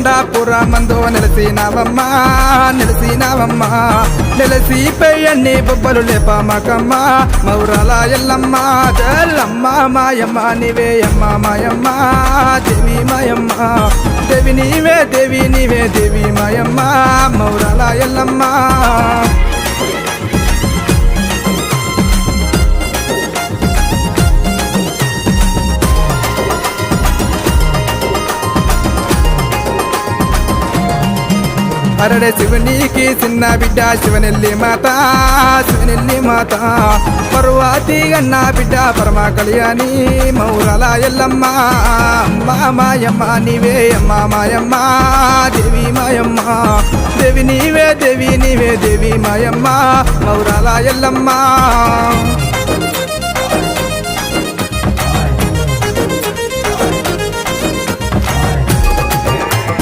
కొండాపురమందు నెలసినావమ్మా నెలసినావమ్మా నెలసిపోయన్ని బొబ్బలు లేపమకమ్మ మౌరాల ఎల్లమ్మ జల్లమ్మ మాయమ్మ నీవే అమ్మ మాయమ్మ దేవి మాయమ్మ దేవి నీవే దేవి మాయమ్మ మౌరాల ఎల్లమ్మ అరడే శివునికి చిన్న బిడ్డ శివనెల్లి మాత పర్వాతి గన్న బిడ్డ పరమ కళ్యాణి మౌరాల ఎల్లమ్మ అమ్మ మాయమ్మ నీవే అమ్మ మాయమ్మ దేవి మాయమ్మ దేవి నీవే దేవి మాయమ్మ మౌరాల ఎల్లమ్మ